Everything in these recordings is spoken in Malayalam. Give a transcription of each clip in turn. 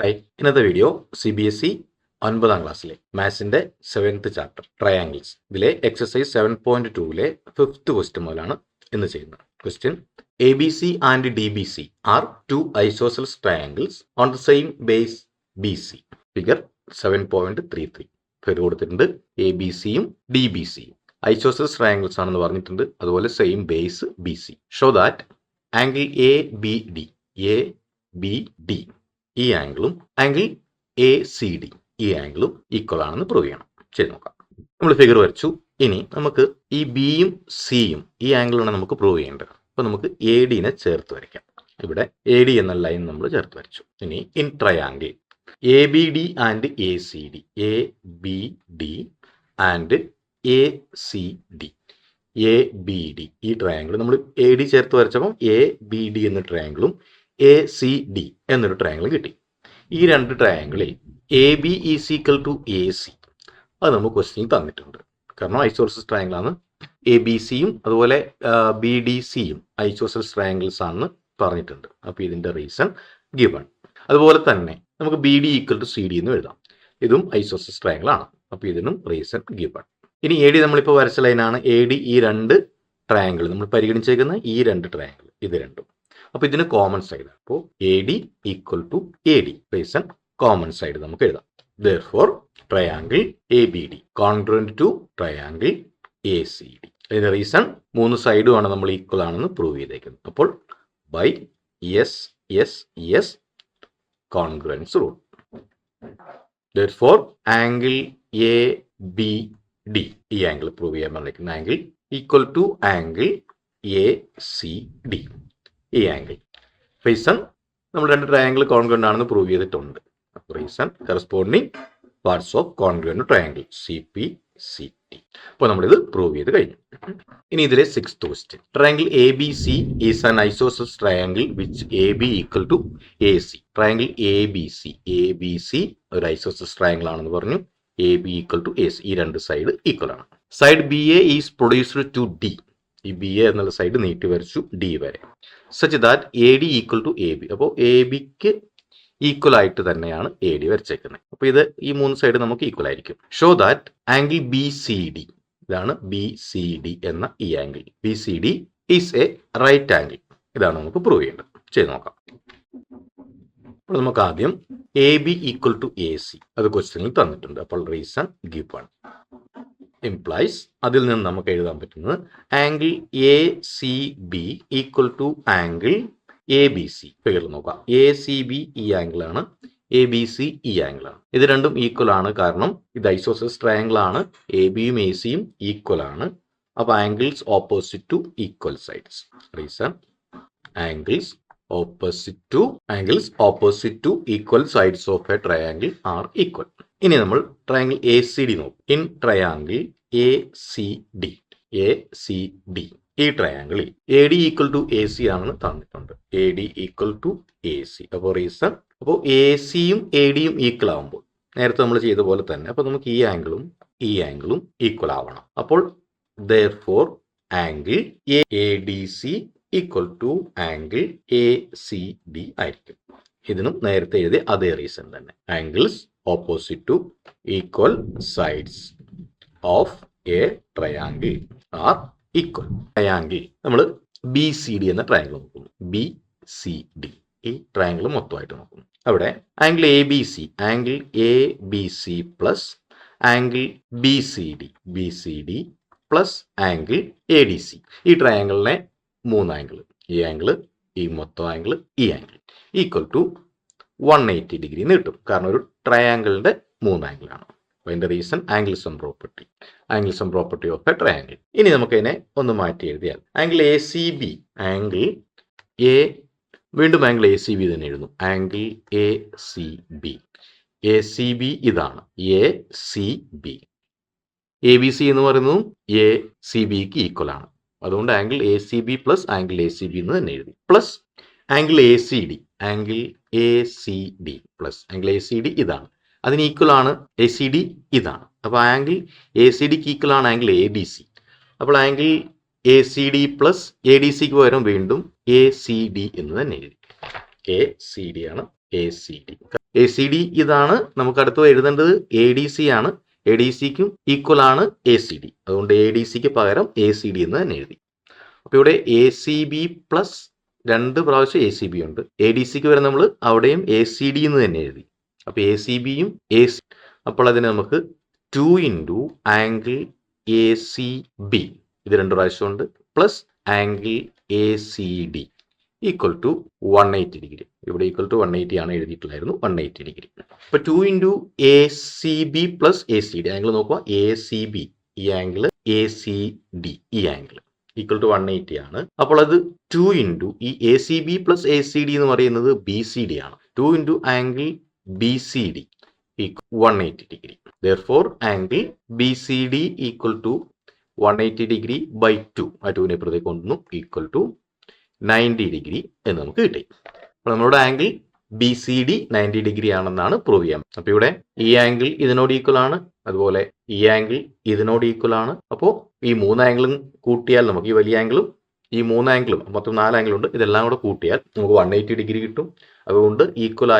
ഹായ്, ഇന്നത്തെ വീഡിയോ CBSE 9ാം ക്ലാസ്സിലെ മാത്സിന്റെ 7th ചാപ്റ്റർ ട്രയാങ്കിൾസ് ഇതിലെ എക്സസൈസ് 7.2ലെ 5th ക്വസ്റ്റ്യൻ മുതലാണ് ഇന്ന് ചെയ്യുന്നത്. Question: ABC and DBC are two isosceles triangles on the same base BC. Figure 7.33 പേര് കൊടുത്തിട്ടുണ്ട്. ABCയും DBCയും ഐസോസെൽസ് ട്രയാങ്കിൾസ് ആണെന്ന് പറഞ്ഞിട്ടുണ്ട്. അതുപോലെ same base BC. Show that angle ABD ഈ ആംഗിളും ആംഗിൾ ACD ഈ ആംഗിളും ഈക്വൽ ആണെന്ന് പ്രൂവ് ചെയ്യണം. ചെയ്ത് നോക്കാം. നമ്മൾ ഫിഗർ വരച്ചു. ഇനി നമുക്ക് ഈ ബിയും സിയും ഈ ആംഗിളാണ് നമുക്ക് പ്രൂവ് ചെയ്യേണ്ടത്. അപ്പോൾ നമുക്ക് ADനെ ചേർത്ത് വരയ്ക്കാം. ഇവിടെ AD എന്ന ലൈൻ നമ്മൾ ചേർത്ത് വരച്ചു. ഇനി in triangle ABD and ACD and ACD ഈ ട്രയാങ്കിൾ നമ്മൾ AD ചേർത്ത് വരച്ചപ്പോൾ ABD എന്ന ട്രയാങ്കിളും ACD എന്നൊരു ട്രയാങ്കിൾ കിട്ടി. ഈ രണ്ട് ട്രയാങ്കിളിൽ AB is equal to AC അത് നമുക്ക് ക്വസ്റ്റ്യൻ തന്നിട്ടുണ്ട്. കാരണം ഐസോസെൽസ് ട്രയാങ്കിൾ ആണ്. ABCയും അതുപോലെ BDCയും ഐസോസെൽസ് ട്രയാങ്കിൾസ് ആണെന്ന് പറഞ്ഞിട്ടുണ്ട്. അപ്പോൾ ഇതിന്റെ റീസൺ ഗിവൺ. അതുപോലെ തന്നെ നമുക്ക് BD ഈക്വൽ ടു CD എന്ന് എഴുതാം. ഇതും ഐസോസെൽസ് ട്രയാങ്കിൾ ആണ്. അപ്പോൾ ഇതിനും റീസൺ ഗിവൺ. ഇനി AD നമ്മളിപ്പോൾ വരച്ച ലൈനാണ്. AD ഈ രണ്ട് ട്രയാങ്കിൾ നമ്മൾ പരിഗണിച്ചേക്കുന്ന ഈ രണ്ട് ട്രയാങ്കിൾ ഇത് രണ്ടും. അപ്പോൾ ഇതിന് കോമൺ സൈഡ്. അപ്പോൾ AD equal to AD reason common side നമുക്ക് എഴുതാം. Therefore triangle ABD congruent to triangle ACD. ഇതിന്റെ റീസൺ മൂന്ന് സൈഡുമാണ് നമ്മൾ ഈക്വൽ ആണെന്ന് പ്രൂവ് ചെയ്തേക്കുന്നത്. അപ്പോൾ by yes congruence rule. Therefore angle ABD ഈ ആംഗിൾ പ്രൂവ് ചെയ്യാൻ പറഞ്ഞിരിക്കുന്ന angle equal to angle ACD ഈ ആംഗിൾ. റീസൺ നമ്മൾ രണ്ട് ട്രയാങ്കിൾ കോൺഗ്രുവന്റ് ആണെന്ന് പ്രൂവ് ചെയ്തിട്ടുണ്ട്. Reason corresponding parts of congruent triangle CPCT. അപ്പോൾ നമ്മളിത് പ്രൂവ് ചെയ്ത് കഴിഞ്ഞു. ഇനി ഇതിലെ 6th question: triangle ABC is an isosceles triangle which AB equal to AC. Triangle ABC ഒരു ഐസോസെൽസ് ട്രയാങ്കിൾ ആണെന്ന് പറഞ്ഞു. AB ഈക്വൽ ടു AC ഈ രണ്ട് സൈഡ് ഈക്വൽ ആണ്. Side BA is produced to D. ഈ BA എന്നുള്ള സൈഡ് നീട്ടി വരച്ചു D വരെ. Such that AD equal to AB. അപ്പോൾ ABക്ക് ഈക്വൽ ആയിട്ട് തന്നെയാണ് AD വരച്ചേക്കുന്നത്. അപ്പോൾ ഇത് ഈ മൂന്ന് സൈഡ് നമുക്ക് ഈക്വൽ ആയിരിക്കും. ഷോ ദാറ്റ് ആംഗിൾ BCD ഇതാണ് BCD എന്ന ഈ angle. BCD is a right angle. ഇതാണ് നമുക്ക് പ്രൂവ് ചെയ്യേണ്ടത്. ചെയ്ത് നോക്കാം. അപ്പോൾ നമുക്ക് ആദ്യം AB ഈക്വൽ ടു AC അത് ക്വസ്റ്റ്യനിൽ തന്നിട്ടുണ്ട്. അപ്പോൾ റീസൺ ഗിവൺ implies അതിൽ നിന്ന് നമുക്ക് എഴുതാൻ പറ്റുന്നത് angle ACB equal to angle ABC. ഫിഗറിൽ നോക്കാം. ACB ഈ ആംഗിൾ ആണ്, ABC ഈ ആംഗിൾ ആണ്. ഇത് രണ്ടും ഈക്വൽ ആണ്. കാരണം ഇത് ഐസോസെൽസ് ട്രയാംഗിൾ ആണ്. ABയും ACയും ഈക്വൽ ആണ്. അപ്പോൾ angles opposite to equal sides. Reason angles opposite to equal sides of a triangle are equal. ഇനി നമ്മൾ ട്രയാംഗിൾ ACD നോക്കും. ഇൻ ട്രയാംഗിൾ ACD ഈ ട്രയാംഗിളിൽ AD ഈക്വൽ ടു AC ആണെന്ന് തന്നിട്ടുണ്ട്. AD equal to AC. അപ്പോൾ റീസൺ അപ്പോൾ ACയും ADയും ഈക്വൽ ആവുമ്പോൾ നേരത്തെ നമ്മൾ ചെയ്ത പോലെ തന്നെ അപ്പോൾ നമുക്ക് ഈ ആംഗിളും ഈക്വൽ ആവണം. അപ്പോൾ therefore angle ADC equal to angle ACD ആയിരിക്കും. ഇതിനും നേരത്തെ എഴുതിയ അതേ റീസൺ തന്നെ. Angles opposite to equal sides of a triangle are equal. Triangle നമ്മൾ BCD എന്ന ട്രയാംഗിൾ നോക്കുന്നു. BCD ഈ ട്രയാംഗിൾ മൊത്തമായിട്ട് നോക്കുന്നു. അവിടെ angle ABC plus angle BCD plus angle ADC ഈ ട്രയാംഗിളിനെ മൂന്ന് ആംഗിൾ, ഈ ആംഗിൾ, ഈ മൊത്തം ആംഗിൾ, ഈ ആംഗിൾ ഈക്വൽ ടു 180 ഡിഗ്രി എന്ന് കിട്ടും. കാരണം ഒരു ട്രയാംഗിളിന്റെ മൂന്ന് ആംഗിളാണ്. അതിന്റെ reason angle sum property of a triangle. ഇനി നമുക്ക് ഇതിനെ ഒന്ന് മാറ്റി എഴുതിയാൽ ആംഗിൾ ACB വീണ്ടും ആംഗിൾ ACB തന്നെ എഴുതുന്നു. ആംഗിൾ ACB ഇതാണ് ACB. ABC എന്ന് പറയുന്നതും ACBക്ക് ഈക്വൽ ആണ്. അതുകൊണ്ട് angle ACB plus angle ACB എന്ന് തന്നെ എഴുതി. Plus angle ACD plus angle ACD ഇതാണ്. അതിന് ഈക്വൽ ആണ് ACD ഇതാണ്. അപ്പോൾ ആംഗിൾ ACDക്ക് ഈക്വൽ ആണ് ആംഗിൾ ABC. അപ്പോൾ ആംഗിൾ ACD പ്ലസ് ADCക്ക് പകരം വീണ്ടും ACD എന്ന് തന്നെ എഴുതി. ACD ആണ് ACD. ACD ഇതാണ്. നമുക്ക് അടുത്ത് എഴുതേണ്ടത് ADC ആണ്. ADCക്കും ഈക്വൽ ആണ് ACD. അതുകൊണ്ട് ADCക്ക് പകരം ACD എന്ന് തന്നെ എഴുതി. അപ്പോൾ ഇവിടെ ACB പ്ലസ് 2 പ്രാവശ്യം ACB ഉണ്ട്. ADCക്ക് വരെ നമ്മൾ അവിടെയും ACD എന്ന് തന്നെ എഴുതി. അപ്പോൾ ACBയും അപ്പോൾ അതിന് നമുക്ക് 2 ഇൻറ്റു ആംഗിൾ ACB ഇത് 2 പ്രാവശ്യം ഉണ്ട് plus angle ACD equal to 180 degree. ഇവിടെ ഈക്വൽ ടു 180 ആണ് എഴുതിയിട്ടുണ്ടായിരുന്നു, 180 ഡിഗ്രി. അപ്പോൾ 2 into ACB plus ACD angle നോക്കുക. ACB ഈ ആംഗിൾ, ACD ഈ ആംഗിൾ ഈക്വൽ ടു 180 ആണ്. അപ്പോൾ അത് 2 ഇൻറ്റു ഈ ACB പ്ലസ് ACD എന്ന് പറയുന്നത് BCD ആണ്. 2 into angle BCD equal 180 degree. Therefore angle BCD equal to 180 degree by 2 ആ 2നെ പുറത്തേക്ക് കൊണ്ടുവന്നു ഈക്വൽ ടു 90 ഡിഗ്രി എന്ന് നമുക്ക് കിട്ടി. അപ്പോൾ നമ്മളുടെ ആംഗിൾ BCD 90 ഡിഗ്രി ആണെന്നാണ് പ്രൂവ് ചെയ്യാം. അപ്പോൾ ഇവിടെ ഈ ആംഗിൾ ഇതിനോട് ഈക്വൽ ആണ്, അതുപോലെ ഈ ആംഗിൾ ഇതിനോട് ഈക്വൽ ആണ്. അപ്പോൾ ഈ 3 ആംഗിളും കൂട്ടിയാൽ നമുക്ക് ഈ വലിയ ആംഗിളും ഈ 3 ആംഗിളും മൊത്തം 4 ആംഗിളുണ്ട്, ഇതെല്ലാം കൂടെ കൂട്ടിയാൽ നമുക്ക് 180 ഡിഗ്രി കിട്ടും. അതുകൊണ്ട് ഈക്വൽ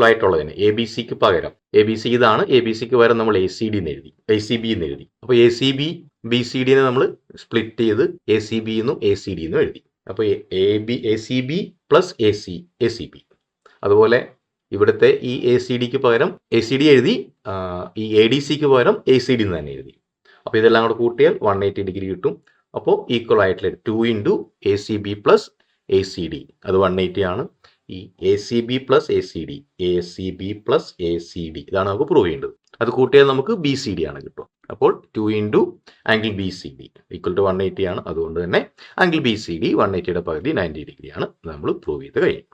ആയിട്ടുള്ളതിന് ABCക്ക് പകരം ABC ഇതാണ്, ABCക്ക് പകരം നമ്മൾ ACB എന്ന് എഴുതി. അപ്പോൾ ACB BCDനെ നമ്മൾ സ്പ്ലിറ്റ് ചെയ്ത് ACB എന്നും ACD എന്നും എഴുതി. അപ്പോൾ ACB പ്ലസ് ACB. അതുപോലെ ഇവിടുത്തെ ഈ ACDക്ക് പകരം ACD എഴുതി, ഈ ADCക്ക് പകരം ACD എന്ന് തന്നെ എഴുതി. അപ്പോൾ ഇതെല്ലാം കൂടെ കൂട്ടിയാൽ 180 ഡിഗ്രി കിട്ടും. അപ്പോൾ ഈക്വൽ ആയിട്ടുള്ള 2 ഇൻറ്റു ACB പ്ലസ് ACD അത് 180 ആണ്. ഈ ACB പ്ലസ് ACD ഇതാണ് നമുക്ക് പ്രൂവ് ചെയ്യേണ്ടത്. അത് കൂട്ടിയാൽ നമുക്ക് BCD ആണ് കിട്ടും. അപ്പോൾ 2 into angle BCD equal to 180 ആണ്. അതുകൊണ്ട് തന്നെ ആംഗിൾ BCD 180യുടെ പകുതി 90 ഡിഗ്രിയാണ് നമ്മൾ പ്രൂവ് ചെയ്ത് കഴിഞ്ഞു.